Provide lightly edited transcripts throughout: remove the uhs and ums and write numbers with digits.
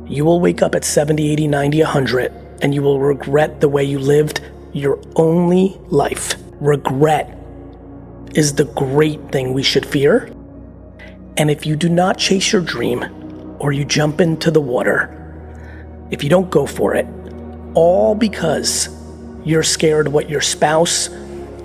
You will wake up at 70, 80, 90, 100, and you will regret the way you lived your only life. Regret is the great thing we should fear. And if you do not chase your dream, or you jump into the water, if you don't go for it, all because you're scared what your spouse,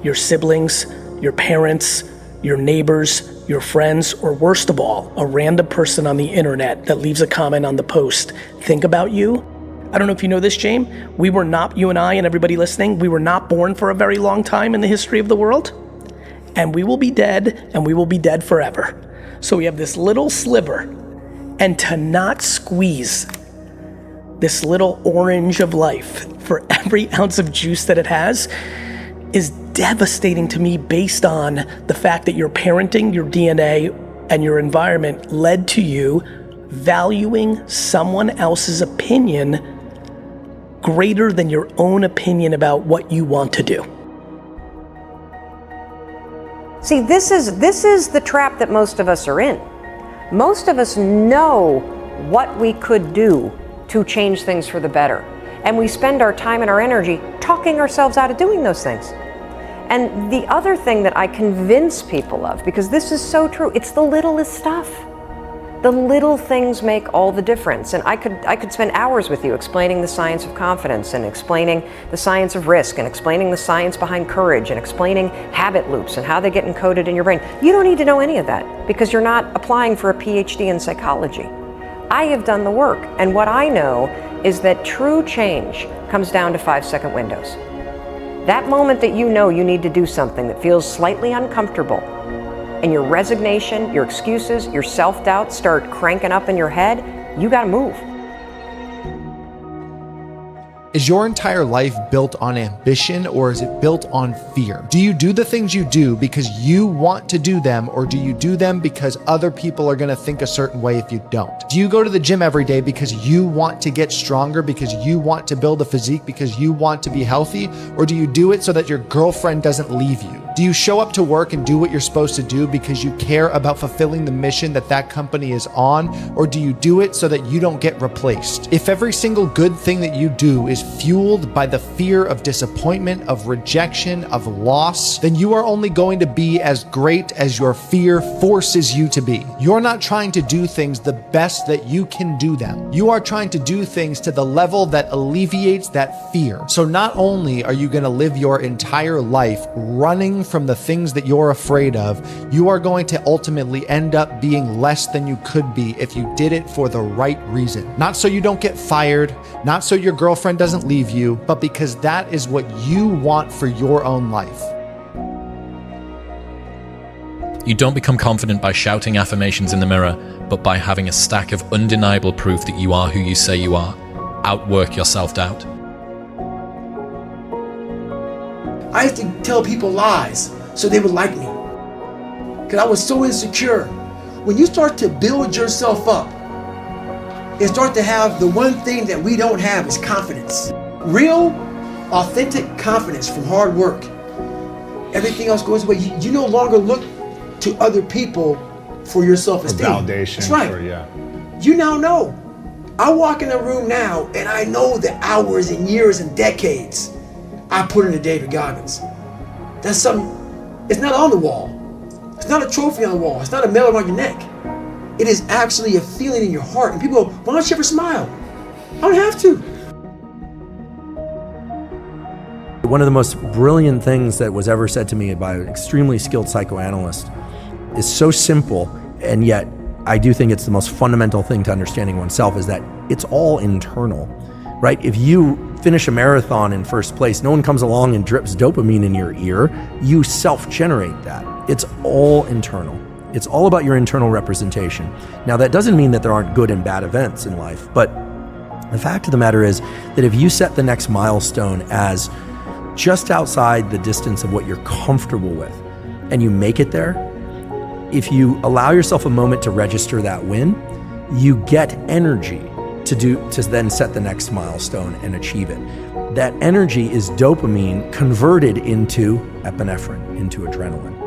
your siblings, your parents, your neighbors, your friends, or worst of all, a random person on the internet that leaves a comment on the post think about you. I don't know if you know this, James. You and I and everybody listening, we were not born for a very long time in the history of the world. And we will be dead, and we will be dead forever. So we have this little sliver, and to not squeeze this little orange of life for every ounce of juice that it has is devastating to me, based on the fact that your parenting, your DNA, and your environment led to you valuing someone else's opinion greater than your own opinion about what you want to do. See, this is the trap that most of us are in. Most of us know what we could do to change things for the better. And we spend our time and our energy talking ourselves out of doing those things. And the other thing that I convince people of, because this is so true, it's the littlest stuff. The little things make all the difference. And I could spend hours with you explaining the science of confidence, and explaining the science of risk, and explaining the science behind courage, and explaining habit loops and how they get encoded in your brain. You don't need to know any of that, because you're not applying for a PhD in psychology. I have done the work, and what I know is that true change comes down to 5-second windows. That moment that you know you need to do something that feels slightly uncomfortable, and your resignation, your excuses, your self-doubt start cranking up in your head, you gotta move. Is your entire life built on ambition, or is it built on fear? Do you do the things you do because you want to do them, or do you do them because other people are gonna think a certain way if you don't? Do you go to the gym every day because you want to get stronger, because you want to build a physique, because you want to be healthy, or do you do it so that your girlfriend doesn't leave you? Do you show up to work and do what you're supposed to do because you care about fulfilling the mission that that company is on, or do you do it so that you don't get replaced? If every single good thing that you do is fueled by the fear of disappointment, of rejection, of loss, then you are only going to be as great as your fear forces you to be. You're not trying to do things the best that you can do them. You are trying to do things to the level that alleviates that fear. So not only are you going to live your entire life running from the things that you're afraid of, you are going to ultimately end up being less than you could be if you did it for the right reason. Not so you don't get fired, not so your girlfriend doesn't leave you, but because that is what you want for your own life. You don't become confident by shouting affirmations in the mirror, but by having a stack of undeniable proof that you are who you say you are. Outwork your self-doubt. I used to tell people lies so they would like me, because I was so insecure. When you start to build yourself up and start to have the one thing that we don't have is confidence. Real, authentic confidence from hard work. Everything else goes away. You no longer look to other people for your self-esteem. For validation. That's right. Yeah. You now know. I walk in a room now and I know the hours and years and decades I put into David Goggins. That's something, it's not on the wall. It's not a trophy on the wall. It's not a medal around your neck. It is actually a feeling in your heart. And people go, why don't you ever smile? I don't have to. One of the most brilliant things that was ever said to me by an extremely skilled psychoanalyst is so simple, and yet I do think it's the most fundamental thing to understanding oneself, is that it's all internal, right? If you finish a marathon in first place, no one comes along and drips dopamine in your ear. You self-generate that. It's all internal. It's all about your internal representation. Now, that doesn't mean that there aren't good and bad events in life, but the fact of the matter is that if you set the next milestone as just outside the distance of what you're comfortable with, and you make it there, if you allow yourself a moment to register that win, you get energy to then set the next milestone and achieve it. That energy is dopamine converted into epinephrine, into adrenaline.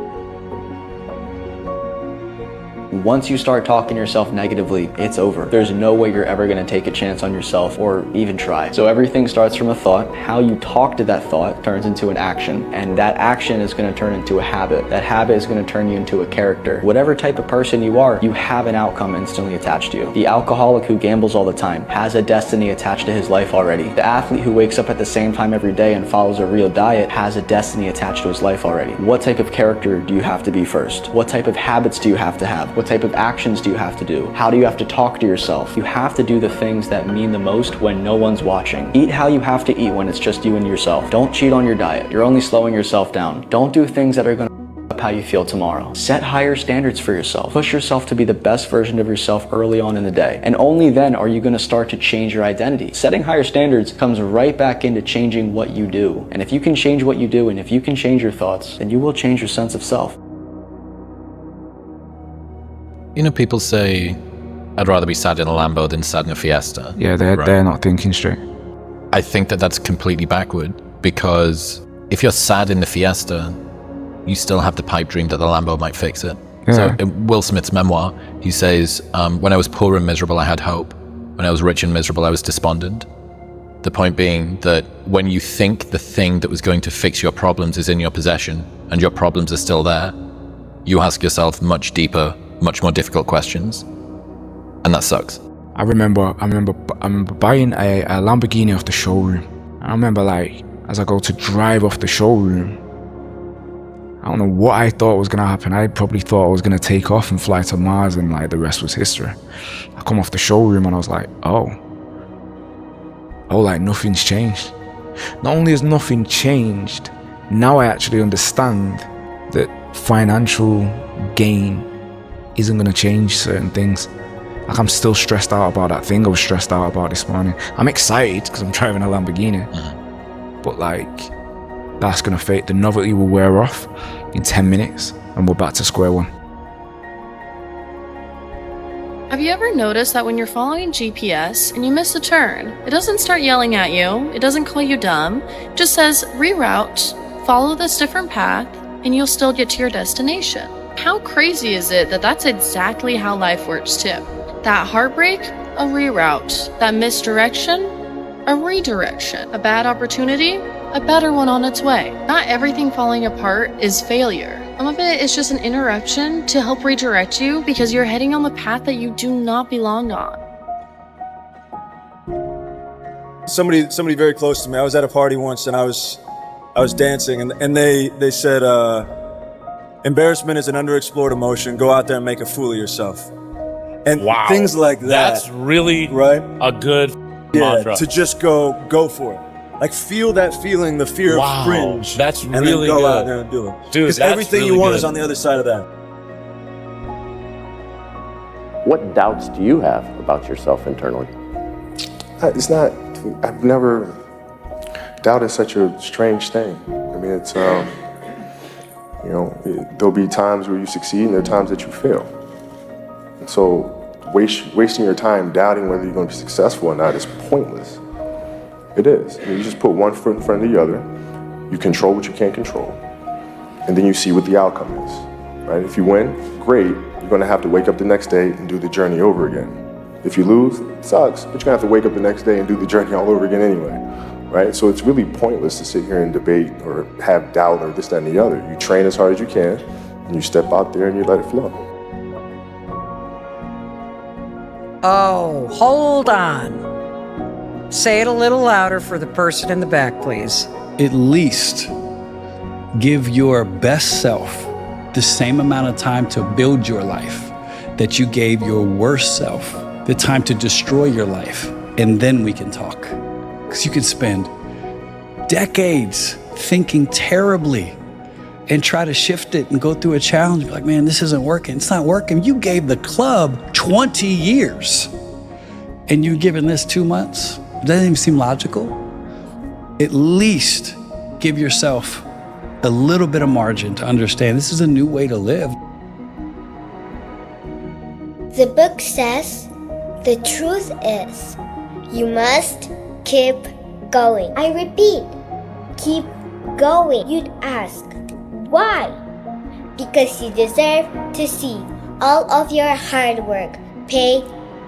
Once you start talking to yourself negatively, it's over. There's no way you're ever going to take a chance on yourself or even try. So everything starts from a thought. How you talk to that thought turns into an action, and that action is going to turn into a habit. That habit is going to turn you into a character. Whatever type of person you are, you have an outcome instantly attached to you. The alcoholic who gambles all the time has a destiny attached to his life already. The athlete who wakes up at the same time every day and follows a real diet has a destiny attached to his life already. What type of character do you have to be first? What type of habits do you have to have? What type of actions do you have to do? How do you have to talk to yourself? You have to do the things that mean the most when no one's watching. Eat how you have to eat when it's just you and yourself. Don't cheat on your diet. You're only slowing yourself down. Don't do things that are going to up how you feel tomorrow. Set higher standards for yourself. Push yourself to be the best version of yourself early on in the day. And only then are you going to start to change your identity. Setting higher standards comes right back into changing what you do. And if you can change what you do, and if you can change your thoughts, then you will change your sense of self. You know, people say, I'd rather be sad in a Lambo than sad in a Fiesta. Yeah, they're not thinking straight. I think that that's completely backward, because if you're sad in the Fiesta, you still have the pipe dream that the Lambo might fix it. Yeah. So in Will Smith's memoir, he says, when I was poor and miserable, I had hope. When I was rich and miserable, I was despondent. The point being that when you think the thing that was going to fix your problems is in your possession, and your problems are still there, you ask yourself much deeper, much more difficult questions. And that sucks. I remember buying a Lamborghini off the showroom. I remember, like, as I go to drive off the showroom, I don't know what I thought was gonna happen. I probably thought I was gonna take off and fly to Mars, and like the rest was history. I come off the showroom and I was like, oh, like nothing's changed. Not only has nothing changed, now I actually understand that financial gain isn't gonna change certain things. Like, I'm still stressed out about that thing I was stressed out about this morning. I'm excited because I'm driving a Lamborghini, but like, that's gonna fade. The novelty will wear off in 10 minutes and we're back to square one. Have you ever noticed that when you're following GPS and you miss a turn, it doesn't start yelling at you, it doesn't call you dumb, it just says reroute, follow this different path, and you'll still get to your destination. How crazy is it that that's exactly how life works too? That heartbreak, a reroute. That misdirection, a redirection. A bad opportunity, a better one on its way. Not everything falling apart is failure. Some of it is just an interruption to help redirect you because you're heading on the path that you do not belong on. Somebody very close to me. I was at a party once and I was dancing and they said, embarrassment is an underexplored emotion. Go out there and make a fool of yourself. And things like that. That's really right? A good mantra. To just go for it. Like, feel that feeling, the fear of cringe. That's and really then go good. out there and do it. Dude, because everything really you want good. is on the other side of that. What doubts do you have about yourself internally? It's not, I've never, doubt is such a strange thing. I mean, it's, there'll be times where you succeed and there are times that you fail. And so wasting your time doubting whether you're going to be successful or not is pointless. It is. I mean, you just put one foot in front of the other, you control what you can't control, and then you see what the outcome is, right? If you win, great, you're gonna have to wake up the next day and do the journey over again. If you lose, it sucks, but you're gonna have to wake up the next day and do the journey all over again anyway, right? So it's really pointless to sit here and debate or have doubt or this, that, and the other. You train as hard as you can, and you step out there and you let it flow. Oh, hold on. Say it a little louder for the person in the back, please. At least give your best self the same amount of time to build your life that you gave your worst self the time to destroy your life, and then we can talk. Because you can spend decades thinking terribly and try to shift it and go through a challenge and be like, man, this isn't working. It's not working. You gave the club 20 years and you're giving this 2 months. Doesn't even seem logical. At least give yourself a little bit of margin to understand this is a new way to live. The book says, the truth is, you must keep going. I repeat, keep going. You'd ask, why? Because you deserve to see all of your hard work pay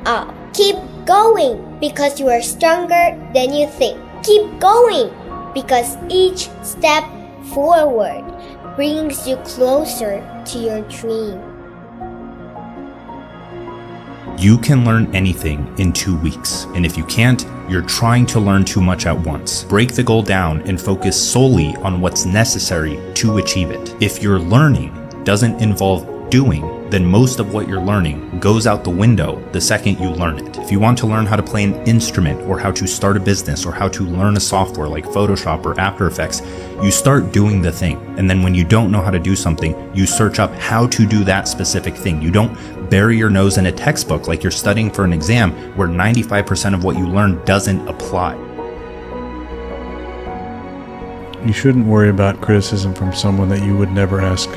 off. Keep going because you are stronger than you think. Keep going because each step forward brings you closer to your dream. You can learn anything in 2 weeks, and if you can't, you're trying to learn too much at once. Break the goal down and focus solely on what's necessary to achieve it. If your learning doesn't involve doing, then most of what you're learning goes out the window the second you learn it. If you want to learn how to play an instrument, or how to start a business, or how to learn a software like Photoshop or After Effects, you start doing the thing. And then when you don't know how to do something, you search up how to do that specific thing. You don't bury your nose in a textbook like you're studying for an exam where 95% of what you learn doesn't apply. You shouldn't worry about criticism from someone that you would never ask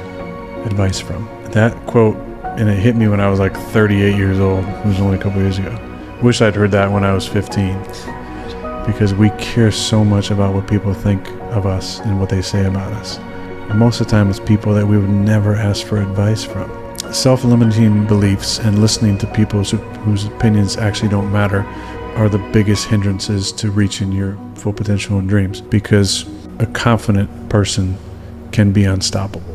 advice from. That quote, and it hit me when I was like 38 years old. It was only a couple years ago. Wish I'd heard that when I was 15. Because we care so much about what people think of us and what they say about us. And most of the time it's people that we would never ask for advice from. Self-limiting beliefs and listening to people whose opinions actually don't matter are the biggest hindrances to reaching your full potential and dreams. Because a confident person can be unstoppable.